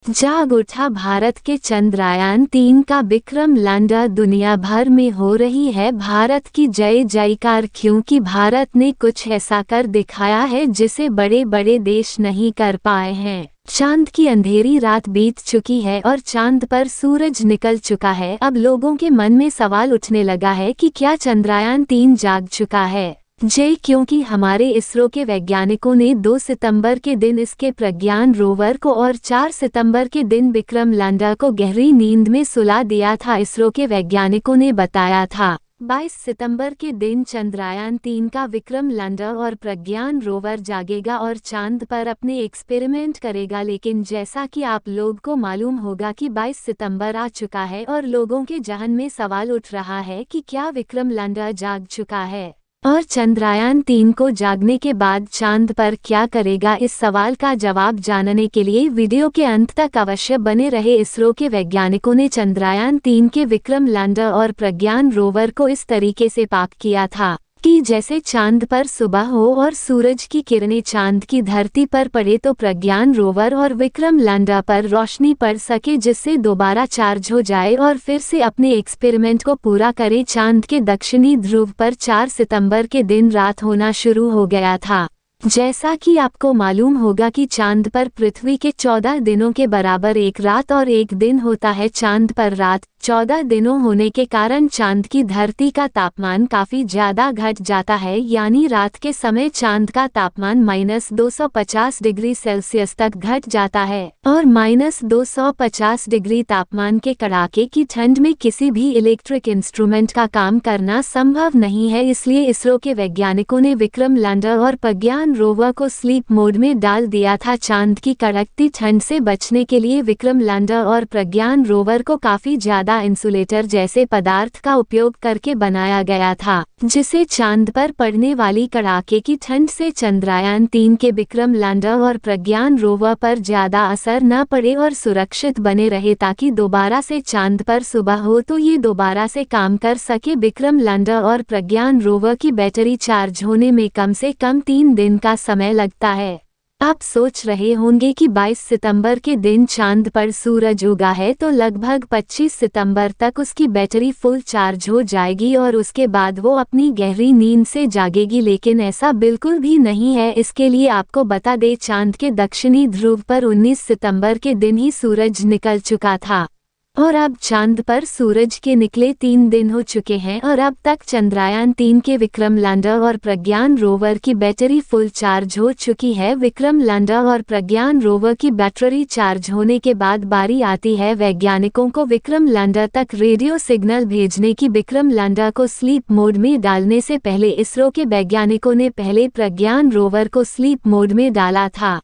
जाग उठा भारत के चंद्रयान-3 का विक्रम लैंडर। दुनिया भर में हो रही है भारत की जय जयकार, क्योंकि भारत ने कुछ ऐसा कर दिखाया है जिसे बड़े बड़े देश नहीं कर पाए हैं। चांद की अंधेरी रात बीत चुकी है और चांद पर सूरज निकल चुका है। अब लोगों के मन में सवाल उठने लगा है कि क्या चंद्रयान-3 जाग चुका है? क्योंकि हमारे इसरो के वैज्ञानिकों ने 2 सितंबर के दिन इसके प्रज्ञान रोवर को और 4 सितंबर के दिन विक्रम लैंडर को गहरी नींद में सुला दिया था। इसरो के वैज्ञानिकों ने बताया था 22 सितंबर के दिन चंद्रयान-3 का विक्रम लैंडर और प्रज्ञान रोवर जागेगा और चांद पर अपने एक्सपेरिमेंट करेगा। लेकिन जैसा कि आप लोग को मालूम होगा कि 22 सितंबर आ चुका है और लोगों के जहन में सवाल उठ रहा है कि क्या विक्रम लैंडर जाग चुका है और चंद्रयान-3 को जागने के बाद चांद पर क्या करेगा? इस सवाल का जवाब जानने के लिए वीडियो के अंत तक अवश्य बने रहे। इसरो के वैज्ञानिकों ने चंद्रयान-3 के विक्रम लैंडर और प्रज्ञान रोवर को इस तरीके से पैक किया था कि जैसे चांद पर सुबह हो और सूरज की किरणें चांद की धरती पर पड़े तो प्रज्ञान रोवर और विक्रम लैंडर पर रोशनी पड़ सके, जिससे दोबारा चार्ज हो जाए और फिर से अपने एक्सपेरिमेंट को पूरा करे। चांद के दक्षिणी ध्रुव पर 4 सितंबर के दिन रात होना शुरू हो गया था। जैसा कि आपको मालूम होगा कि चांद पर पृथ्वी के 14 दिनों के बराबर एक रात और एक दिन होता है। चांद पर रात 14 दिनों होने के कारण चांद की धरती का तापमान काफी ज्यादा घट जाता है, यानी रात के समय चांद का तापमान -250 डिग्री सेल्सियस तक घट जाता है और -250 डिग्री तापमान के कड़ाके की ठंड में किसी भी इलेक्ट्रिक इंस्ट्रूमेंट का काम करना संभव नहीं है। इसलिए इसरो के वैज्ञानिकों ने विक्रम लैंडर और प्रज्ञान रोवर को स्लीप मोड में डाल दिया था। चांद की कड़कती ठंड से बचने के लिए विक्रम लैंडर और प्रज्ञान रोवर को काफी ज्यादा इंसुलेटर जैसे पदार्थ का उपयोग करके बनाया गया था, जिसे चांद पर पड़ने वाली कड़ाके की ठंड से चंद्रयान-3 के विक्रम लैंडर और प्रज्ञान रोवर पर ज्यादा असर न पड़े और सुरक्षित बने रहे, ताकि दोबारा से चांद पर सुबह हो तो ये दोबारा से काम कर सके। विक्रम लैंडर और प्रज्ञान रोवर की बैटरी चार्ज होने में कम से कम 3 दिन का समय लगता है। आप सोच रहे होंगे कि 22 सितंबर के दिन चांद पर सूरज उगा है तो लगभग 25 सितंबर तक उसकी बैटरी फुल चार्ज हो जाएगी और उसके बाद वो अपनी गहरी नींद से जागेगी, लेकिन ऐसा बिल्कुल भी नहीं है। इसके लिए आपको बता दें, चांद के दक्षिणी ध्रुव पर 19 सितंबर के दिन ही सूरज निकल चुका था और अब चांद पर सूरज के निकले 3 दिन हो चुके हैं और अब तक चंद्रयान-3 के विक्रम लैंडर और प्रज्ञान रोवर की बैटरी फुल चार्ज हो चुकी है। विक्रम लैंडर और प्रज्ञान रोवर की बैटरी चार्ज होने के बाद बारी आती है वैज्ञानिकों को विक्रम लैंडर तक रेडियो सिग्नल भेजने की। विक्रम लैंडर को स्लीप मोड में डालने से पहले इसरो के वैज्ञानिकों ने पहले प्रज्ञान रोवर को स्लीप मोड में डाला था